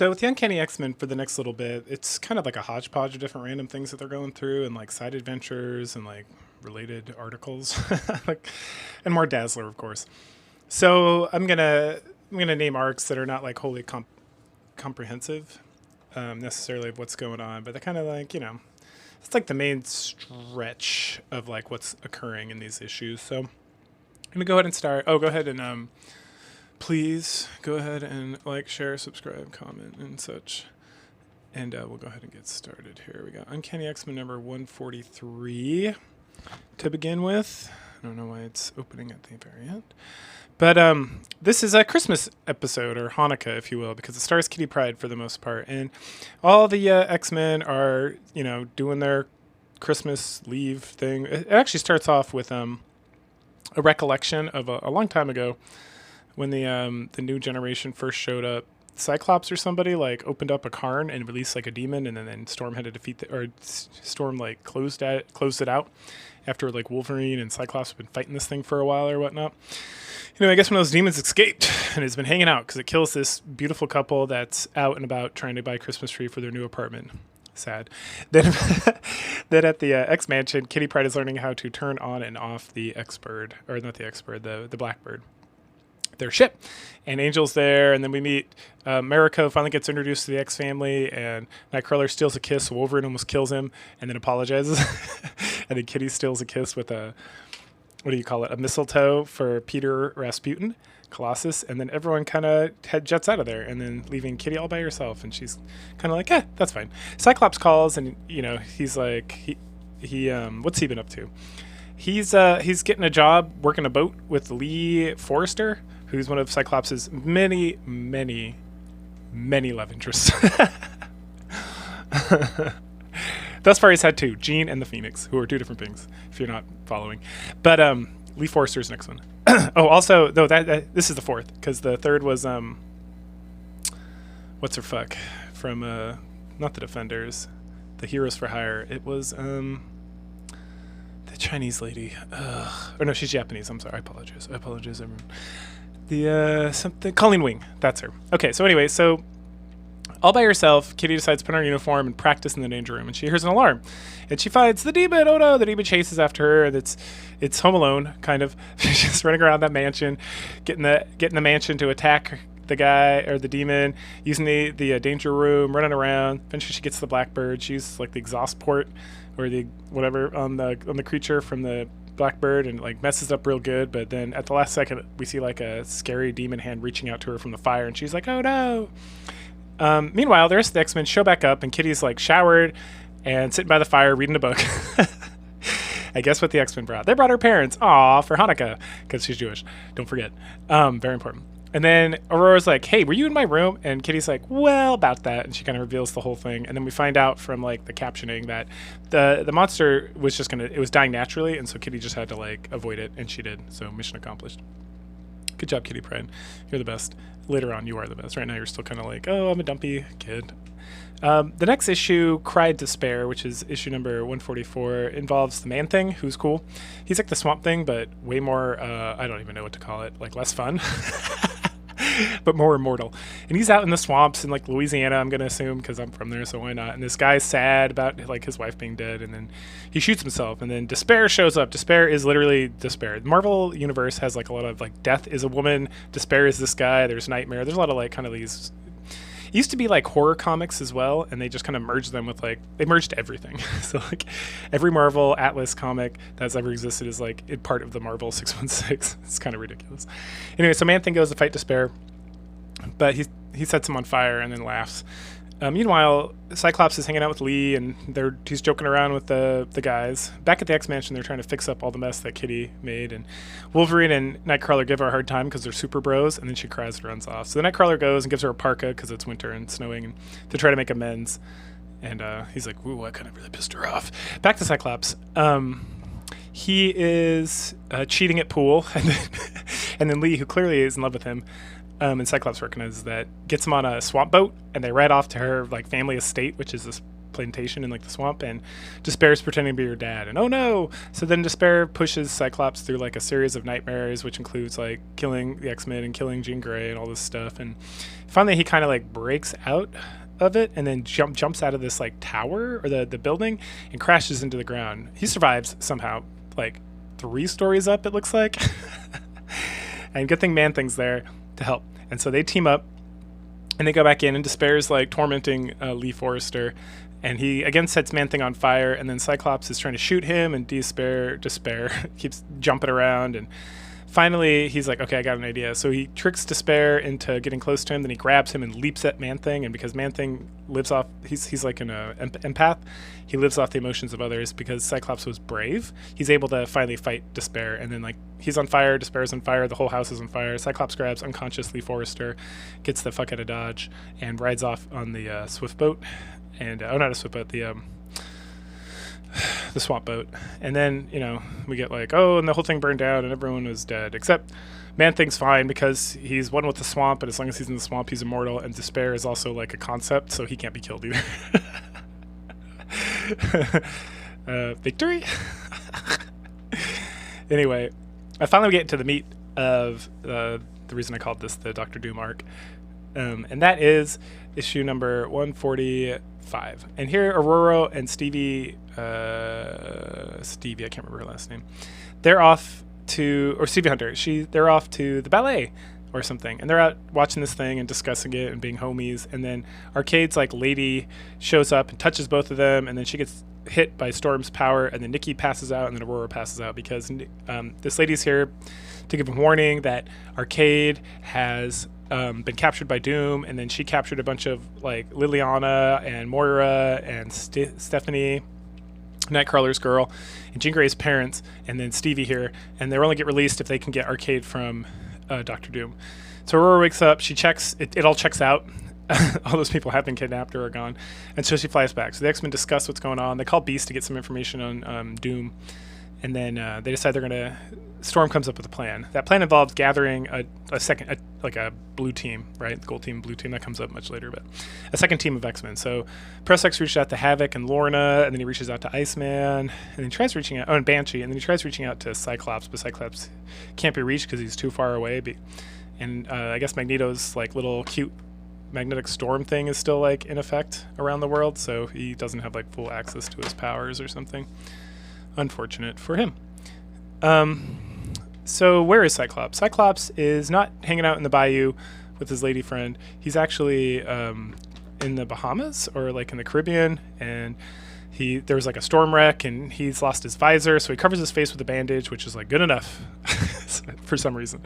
So with the Uncanny X-Men for the next little bit, it's kind of like a hodgepodge of different random things that they're going through and like side adventures and like related articles, like and more Dazzler, of course. So I'm gonna name arcs that are not like wholly comprehensive necessarily of what's going on, but they're kind of like it's like the main stretch of like what's occurring in these issues. So I'm gonna go ahead and start. Oh, go ahead and please go ahead and like, share, subscribe, comment, and such. And we'll go ahead and get started. Here we go. Uncanny X-Men number 143 to begin with. I don't know why it's opening at the very end. But this is a Christmas episode, or Hanukkah, if you will, because it stars Kitty Pryde for the most part. And all the X-Men are, doing their Christmas leave thing. It actually starts off with a recollection of a long time ago when the new generation first showed up. Cyclops or somebody like opened up a cairn and released like a demon, and then Storm had to defeat Storm like closed it out after like Wolverine and Cyclops have been fighting this thing for a while or whatnot. I guess one of those demons escaped and has been hanging out because it kills this beautiful couple that's out and about trying to buy a Christmas tree for their new apartment. Sad. Then at the X Mansion, Kitty Pryde is learning how to turn on and off the X-Bird, or not the X-Bird, the Blackbird, their ship. And Angel's there, and then we meet Mariko finally gets introduced to the X family, and Nightcrawler steals a kiss, so Wolverine almost kills him and then apologizes. And then Kitty steals a kiss with a, what do you call it, a mistletoe for Peter Rasputin, Colossus, and then everyone kind of jets out of there, and then leaving Kitty all by herself, and she's kind of like, that's fine. Cyclops calls, and he's like, he what's he been up to? He's getting a job working a boat with Lee Forrester, who's one of Cyclops' many, many, many love interests. Thus far, he's had two, Jean and the Phoenix, who are two different things, if you're not following. But Lee Forrester's next one. Oh, also, though, this is the fourth, because the third was, what's her fuck? From, not the Defenders, the Heroes for Hire. It was, the Chinese lady. Or no, she's Japanese. I'm sorry. I apologize, everyone. The something Colleen Wing, that's her. Okay, so anyway, so all by herself, Kitty decides to put on her uniform and practice in the danger room, and she hears an alarm, and she finds the demon. Oh no, the demon chases after her, and it's Home Alone kind of. She's just running around that mansion, getting the mansion to attack the guy or the demon, using the danger room, running around. Eventually, she gets the Blackbird. She uses like the exhaust port or the whatever on the creature from the Blackbird, and like messes up real good. But then at the last second, we see like a scary demon hand reaching out to her from the fire, and she's like, "Oh no!" Meanwhile, the rest of the X-Men show back up, and Kitty's like showered and sitting by the fire reading a book. I guess what the X-Men brought. They brought her parents, for Hanukkah, because she's Jewish. Don't forget. Very important. And then Aurora's like, "Hey, were you in my room?" And Kitty's like, "Well, about that." And she kind of reveals the whole thing. And then we find out from like the captioning that the monster was just it was dying naturally, and so Kitty just had to like avoid it, and she did. So mission accomplished. Good job, Kitty Pryde. You're the best. Later on, you are the best. Right now, you're still kind of like, "Oh, I'm a dumpy kid." The next issue, Cried Despair, which is issue number 144, involves the Man-Thing, who's cool. He's like the Swamp Thing, but way more, I don't even know what to call it, like less fun, but more immortal. And he's out in the swamps in like Louisiana, I'm going to assume, because I'm from there, so why not? And this guy's sad about like his wife being dead, and then he shoots himself, and then Despair shows up. Despair is literally despair. The Marvel universe has like a lot of like death is a woman, despair is this guy, there's Nightmare. There's a lot of like kind of these. It used to be like horror comics as well, and they just kind of merged them with like, they merged everything. So like every Marvel Atlas comic that's ever existed is like part of the Marvel 616. It's kind of ridiculous. Anyway, so Man-Thing goes to fight Despair, but he sets him on fire and then laughs. Meanwhile, Cyclops is hanging out with Lee, and he's joking around with the guys. Back at the X-Mansion, they're trying to fix up all the mess that Kitty made, and Wolverine and Nightcrawler give her a hard time because they're super bros, and then she cries and runs off. So the Nightcrawler goes and gives her a parka because it's winter and snowing, and to try to make amends. And he's like, "Ooh, I kind of really pissed her off." Back to Cyclops. He is cheating at pool, and then Lee, who clearly is in love with him, and Cyclops recognizes that, gets him on a swamp boat, and they ride off to her like family estate, which is this plantation in like the swamp, and Despair's pretending to be your dad, and oh no. So then Despair pushes Cyclops through like a series of nightmares, which includes like killing the X-Men and killing Jean Grey and all this stuff, and finally he kind of like breaks out of it and then jumps out of this like tower or the building and crashes into the ground. He survives somehow, like 3 stories up it looks like. And good thing Man-Thing's there to help, and so they team up and they go back in, and Despair's like tormenting Lee Forrester, and he again sets Man-Thing on fire, and then Cyclops is trying to shoot him, and Despair keeps jumping around, and finally he's like, okay, I got an idea. So he tricks Despair into getting close to him, then he grabs him and leaps at Man-Thing, and because Man-Thing lives off, he's like an empath, he lives off the emotions of others. Because Cyclops was brave, he's able to finally fight Despair, and then like he's on fire, Despair's on fire, the whole house is on fire. Cyclops grabs unconscious Lee Forrester, gets the fuck out of Dodge, and rides off on the swift boat, and not a swift boat, the swamp boat. And then, you know, we get like, oh, and the whole thing burned down and everyone was dead, except Man-Thing's fine because he's one with the swamp, and as long as he's in the swamp he's immortal, and Despair is also like a concept, so he can't be killed either. Victory. Anyway, I finally get to the meat of the reason I called this the Doctor Doom arc, and that is issue number 145. And here Aurora and Stevie, I can't remember her last name, they're off to, or Stevie Hunter, they're off to the ballet or something, and they're out watching this thing and discussing it and being homies, and then Arcade's like lady shows up and touches both of them, and then she gets hit by Storm's power, and then Nikki passes out, and then Aurora passes out because this lady's here to give a warning that Arcade has been captured by Doom, and then she captured a bunch of like Liliana and Moira and Stephanie, Nightcrawler's girl, and Jean Grey's parents, and then Stevie here, and they'll only get released if they can get Arcade from Doctor Doom. So Aurora wakes up, she checks, it all checks out. All those people have been kidnapped or are gone, and so she flies back. So the X-Men discuss what's going on. They call Beast to get some information on Doom, and then they decide they're gonna. Storm comes up with a plan. That plan involves gathering like a blue team, right? The gold team, blue team, that comes up much later, but a second team of X-Men. So Press X reaches out to Havoc and Lorna, and then he reaches out to Iceman, and then he tries reaching out, and Banshee, and then he tries reaching out to Cyclops, but Cyclops can't be reached because he's too far away. And I guess Magneto's like little cute magnetic storm thing is still like in effect around the world, so he doesn't have like full access to his powers or something. Unfortunate for him. So where is Cyclops? Cyclops is not hanging out in the bayou with his lady friend. He's actually in the Bahamas or like in the Caribbean, and there was like a storm wreck, and he's lost his visor, so he covers his face with a bandage, which is like good enough for some reason.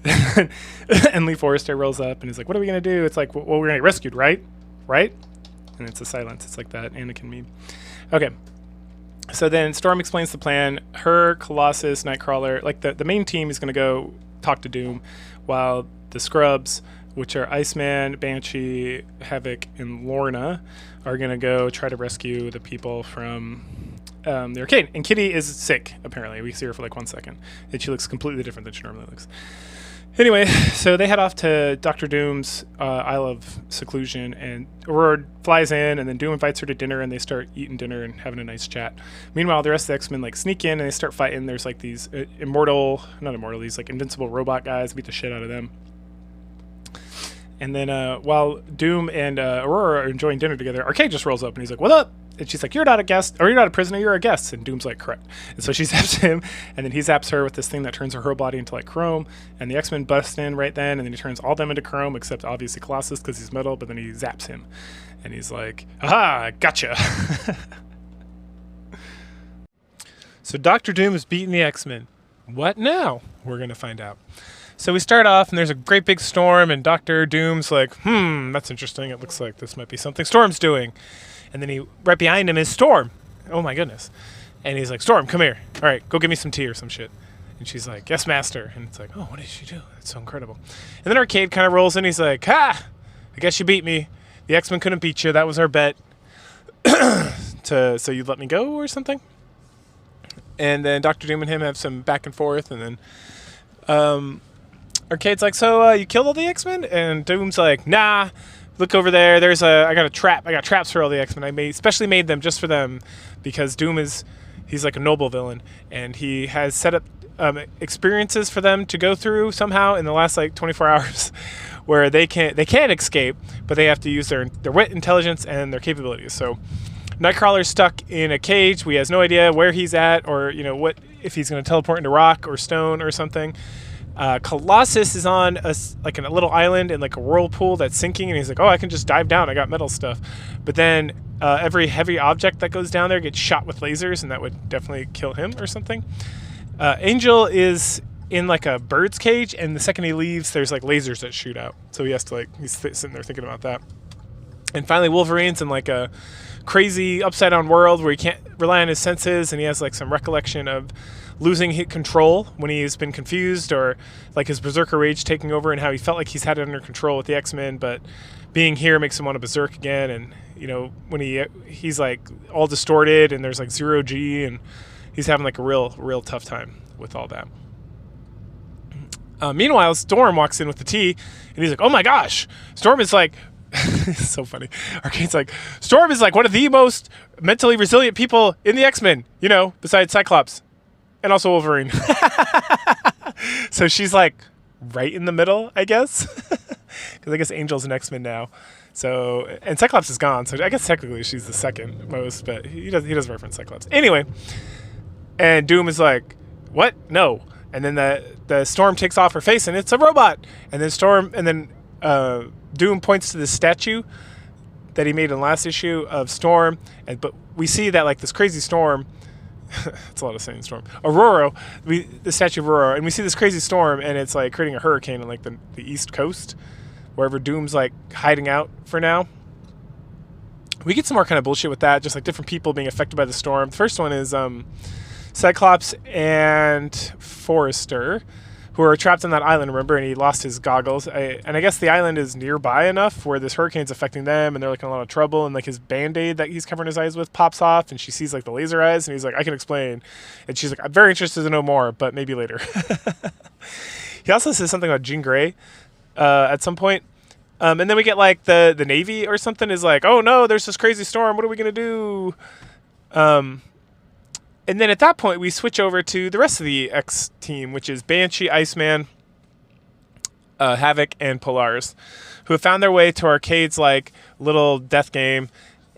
And Lee Forrester rolls up and he's like, what are we gonna do? It's like, well, we're gonna get rescued, right? And it's a silence. It's like that Anakin meme. Okay. So then Storm explains the plan. Her, Colossus, Nightcrawler, like the main team is going to go talk to Doom, while the scrubs, which are Iceman, Banshee, Havoc, and Lorna, are going to go try to rescue the people from the arcade. And Kitty is sick, apparently. We see her for like 1 second, and she looks completely different than she normally looks. Anyway, so they head off to Dr. Doom's Isle of Seclusion, and Aurora flies in, and then Doom invites her to dinner, and they start eating dinner and having a nice chat. Meanwhile, the rest of the X-Men like sneak in, and they start fighting. There's like these these like invincible robot guys, beat the shit out of them. And then while Doom and Aurora are enjoying dinner together, Arcade just rolls up, and he's like, what up? And she's like, you're not a guest, or you're not a prisoner, you're a guest. And Doom's like, correct. And so she zaps him, and then he zaps her with this thing that turns her whole body into like chrome. And the X-Men bust in right then, and then he turns all of them into chrome, except obviously Colossus because he's metal, but then he zaps him. And he's like, aha, gotcha. So Dr. Doom is beating the X-Men. What now? We're going to find out. So we start off, and there's a great big storm, and Dr. Doom's like, that's interesting. It looks like this might be something Storm's doing. And then right behind him is Storm. Oh my goodness. And he's like, Storm, come here. All right, go get me some tea or some shit. And she's like, yes, master. And it's like, oh, what did she do? That's so incredible. And then Arcade kind of rolls in. He's like, ha, I guess you beat me. The X-Men couldn't beat you. That was our bet. So you'd let me go or something? And then Dr. Doom and him have some back and forth. And then Arcade's like, so you killed all the X-Men? And Doom's like, nah. look over there. There's I got a trap. I got traps for all the X-Men. Specially made them just for them because Doom he's like a noble villain, and he has set up experiences for them to go through somehow in the last like 24 hours, where they can't escape, but they have to use their wit, intelligence, and their capabilities. So Nightcrawler's stuck in a cage. We has no idea where he's at, or what if he's going to teleport into rock or stone or something. Colossus is on a little island in like a whirlpool that's sinking, and he's like, oh, I can just dive down. I got metal stuff. But then every heavy object that goes down there gets shot with lasers, and that would definitely kill him or something. Angel is in like a bird's cage, and the second he leaves, there's like lasers that shoot out. So he has to he's sitting there thinking about that. And finally, Wolverine's in like a crazy upside down world where he can't rely on his senses, and he has like some recollection of losing his control when he's been confused, or like his berserker rage taking over, and how he felt like he's had it under control with the X-Men, but being here makes him want to berserk again. And when he's like all distorted, and there's like 0G, and he's having like a real tough time with all that. Meanwhile, Storm walks in with the tea, and he's like, oh my gosh, Storm is like it's so funny. Arcade's like, Storm is like one of the most mentally resilient people in the X-Men, besides Cyclops and also Wolverine. So she's like right in the middle, I guess. Because I guess Angel's an X-Men now. So, and Cyclops is gone, so I guess technically she's the second most, but he doesn't reference Cyclops. Anyway, and Doom is like, what? No. And then the Storm takes off her face, and it's a robot. And then Doom points to the statue that he made in the last issue of Storm, but we see that like this crazy Storm, it's a lot of saying Storm, the statue of Aurora, and we see this crazy storm, and it's like creating a hurricane on like the East Coast, wherever Doom's like hiding out for now. We get some more kind of bullshit with that, just like different people being affected by the storm. The first one is Cyclops and Forrester, who are trapped on that island, remember, and he lost his goggles. And I guess the island is nearby enough where this hurricane's affecting them, and they're like in a lot of trouble, and like his Band-Aid that he's covering his eyes with pops off, and she sees like the laser eyes, and he's like, I can explain. And she's like, I'm very interested to know more, but maybe later. He also says something about Jean Grey at some point. And then we get like the Navy or something is like, oh no, there's this crazy storm, what are we going to do? And then at that point, we switch over to the rest of the X team, which is Banshee, Iceman, Havoc, and Polaris, who have found their way to Arcade's like little death game.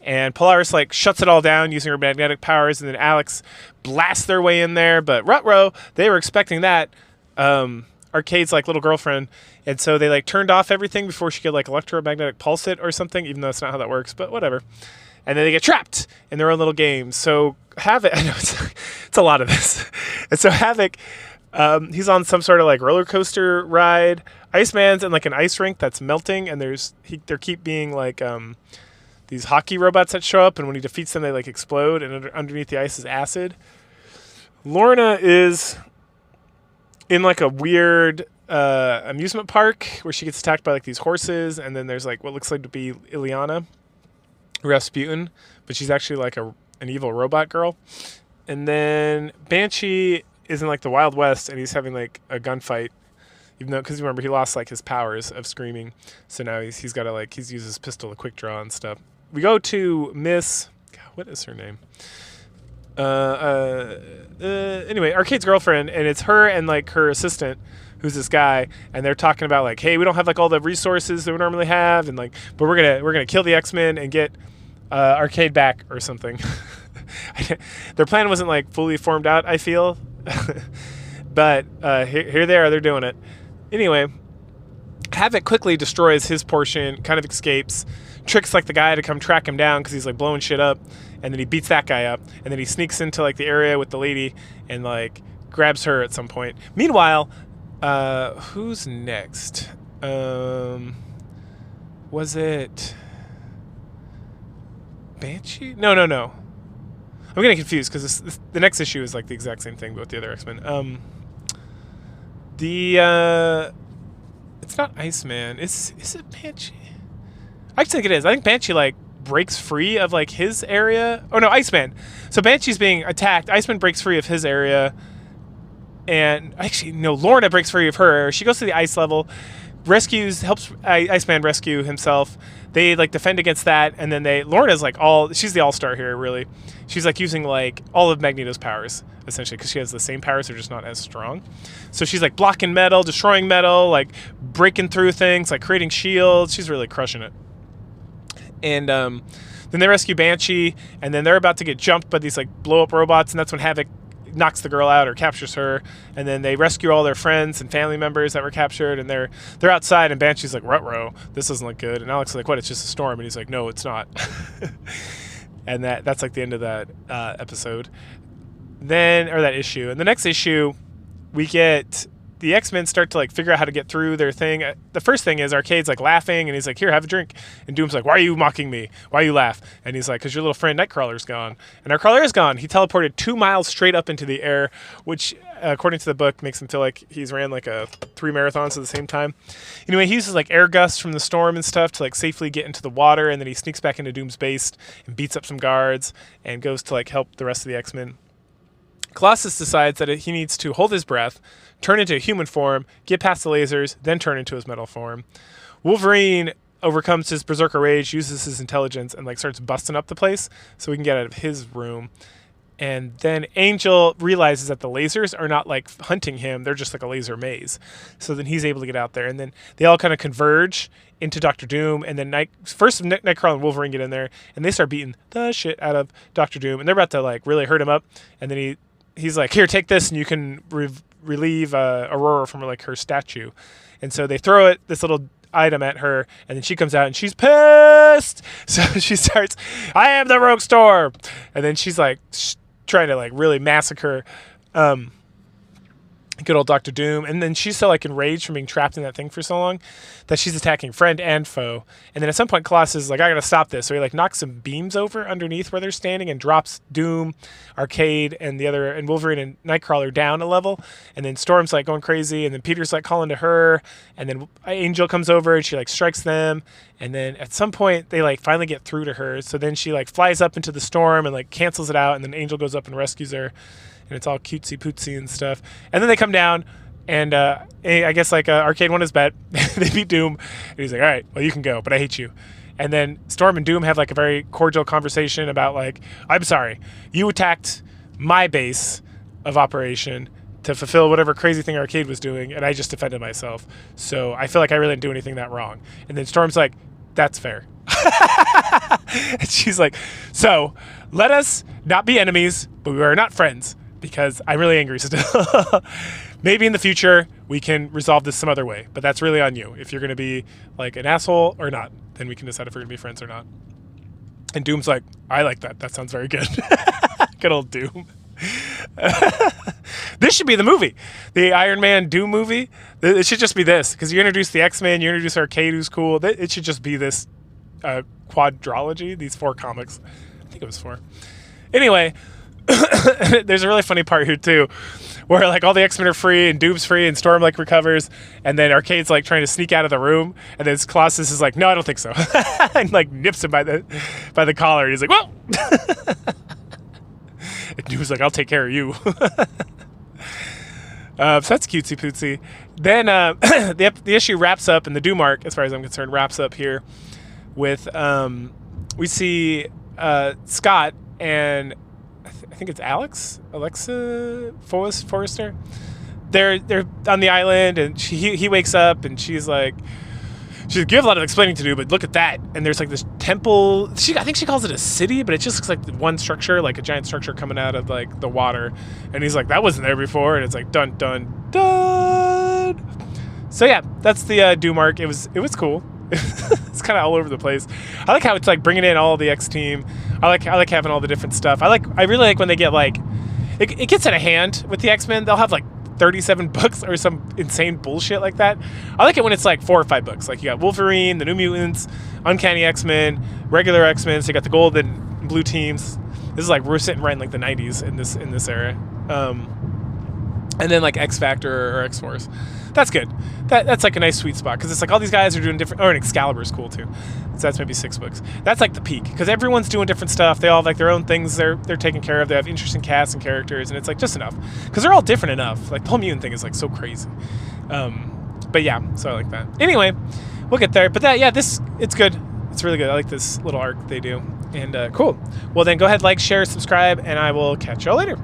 And Polaris like shuts it all down using her magnetic powers, and then Alex blasts their way in there. But ruh-roh, they were expecting that. Arcade's like little girlfriend, and so they like turned off everything before she could like electromagnetic pulse it or something, even though that's not how that works, but whatever. And then they get trapped in their own little game. So Havoc, I know it's a lot of this. And so Havoc, he's on some sort of like roller coaster ride. Iceman's in like an ice rink that's melting, and there keep being like these hockey robots that show up, and when he defeats them, they like explode, and underneath the ice is acid. Lorna is in like a weird amusement park where she gets attacked by like these horses, and then there's like what looks like to be Ileana Rasputin, but she's actually like an evil robot girl. And then Banshee is in like the Wild West, and he's having like a gunfight, even though, because remember he lost like his powers of screaming, so now he's got to like he's used his pistol to quick draw and stuff. We go to Miss, God, what is her name? Anyway, Arcade's girlfriend, and it's her and like her assistant, who's this guy, and they're talking about like, hey, we don't have like all the resources that we normally have, and like, but we're gonna kill the X-Men and get Arcade back or something. Their plan wasn't like fully formed out, I feel, but here they are, they're doing it. Anyway, Havoc quickly destroys his portion, kind of escapes, tricks like the guy to come track him down because he's like blowing shit up, and then he beats that guy up, and then he sneaks into like the area with the lady and like grabs her at some point. Meanwhile, who's next? Was it Banshee? No. I'm getting confused because the next issue is like the exact same thing but with the other X-Men. It's not Iceman. Is it Banshee? I think it is. I think Banshee like breaks free of like his area. Oh no, Iceman. So Banshee's being attacked. Iceman breaks free of his area. And actually, no, Lorna breaks free of her area. She goes to the ice level, helps Iceman rescue himself. They like defend against that, and then Lorna's like she's the all-star here, really. She's like using like all of Magneto's powers essentially, because she has the same powers, they're just not as strong. So she's like blocking metal, destroying metal, like breaking through things, like creating shields. She's really crushing it. And then they rescue Banshee, and then they're about to get jumped by these like blow up robots, and that's when Havoc knocks the girl out or captures her. And then they rescue all their friends and family members that were captured, and they're outside, and Banshee's like, ruh-roh, this doesn't look good. And Alex is like, what, it's just a storm? And he's like, no, it's not. And that's like the end of that episode. Or that issue. And the next issue, we get the X-Men start to like figure out how to get through their thing. The first thing is Arcade's like laughing, and he's like, here, have a drink. And Doom's like, why are you mocking me? Why you laugh? And he's like, because your little friend Nightcrawler's gone. And Nightcrawler is gone. He teleported 2 miles straight up into the air, which according to the book makes him feel like he's ran like 3 marathons at the same time. Anyway, he uses like air gusts from the storm and stuff to like safely get into the water, and then he sneaks back into Doom's base and beats up some guards and goes to like help the rest of the X-Men. Colossus decides that he needs to hold his breath, turn into a human form, get past the lasers, then turn into his metal form. Wolverine overcomes his berserker rage, uses his intelligence, and like starts busting up the place so we can get out of his room. And then Angel realizes that the lasers are not like hunting him, they're just like a laser maze. So then he's able to get out there, and then they all kind of converge into Doctor Doom, and then Nightcrawler and Wolverine get in there, and they start beating the shit out of Doctor Doom, and they're about to like really hurt him up, and then he's like, here, take this, and you can relieve Aurora from like her statue. And so they throw this little item at her, and then she comes out and she's pissed. So she starts, I am the Rogue Storm. And then she's like trying to like really massacre good old Doctor Doom. And then she's so like enraged from being trapped in that thing for so long that she's attacking friend and foe. And then at some point Colossus is like, I gotta stop this. So he like knocks some beams over underneath where they're standing and drops Doom, Arcade, and Wolverine and Nightcrawler down a level. And then Storm's like going crazy, and then Peter's like calling to her, and then Angel comes over and she like strikes them. And then at some point they like finally get through to her. So then she like flies up into the storm and like cancels it out, and then Angel goes up and rescues her. And it's all cutesy pootsy and stuff. And then they come down, and I guess like Arcade won his bet. They beat Doom, and he's like, all right, well, you can go, but I hate you. And then Storm and Doom have like a very cordial conversation about like, I'm sorry, you attacked my base of operation to fulfill whatever crazy thing Arcade was doing, and I just defended myself. So I feel like I really didn't do anything that wrong. And then Storm's like, that's fair. And she's like, so let us not be enemies, but we are not friends, because I'm really angry still. Maybe in the future we can resolve this some other way, but that's really on you. If you're going to be like an asshole or not, then we can decide if we're going to be friends or not. And Doom's like, I like that. That sounds very good. Good old Doom. This should be the movie. The Iron Man Doom movie. It should just be this, because you introduce the X-Men, you introduce Arcade, who's cool. It should just be this quadrology, these 4 comics. I think it was 4. Anyway, there's a really funny part here too, where like all the X-Men are free and Doom's free and Storm like recovers, and then Arcade's like trying to sneak out of the room, and then Colossus is like, no, I don't think so. And like nips him by the collar, and he's like, whoa. And Doom's like, I'll take care of you. So that's cutesy pootsy. Then the issue wraps up, and the Doom arc, as far as I'm concerned, wraps up here with we see Scott and I think it's Alexa Forrester. They're on the island, and he wakes up, and she's like, you have a lot of explaining to do, but look at that. And there's like this temple. I think she calls it a city, but it just looks like one structure, like a giant structure coming out of like the water. And he's like, that wasn't there before. And it's like, dun dun dun. So yeah, that's the Doom arc. It was cool. It's kind of all over the place. I like how it's like bringing in all the X team. I like having all the different stuff. I really like when they get like it gets out of hand with the X-Men. They'll have like 37 books or some insane bullshit like that. I like it when it's like 4 or 5 books. Like you got Wolverine, the New Mutants, Uncanny X-Men, regular X-Men. So you got the gold and blue teams. This is like we're sitting right in like the 90s in this era. And then like X Factor or X Force. That's good. That's like a nice sweet spot, because it's like all these guys are doing different. Oh, and Excalibur is cool too. So that's maybe 6 books. That's like the peak, because everyone's doing different stuff. They all have like their own things they're taking care of. They have interesting casts and characters, and it's like just enough, because they're all different enough. Like the whole mutant thing is like so crazy. But yeah, so I like that. Anyway, we'll get there. But that, yeah, it's good. It's really good. I like this little arc they do. And cool. Well, then go ahead, like, share, subscribe, and I will catch y'all later.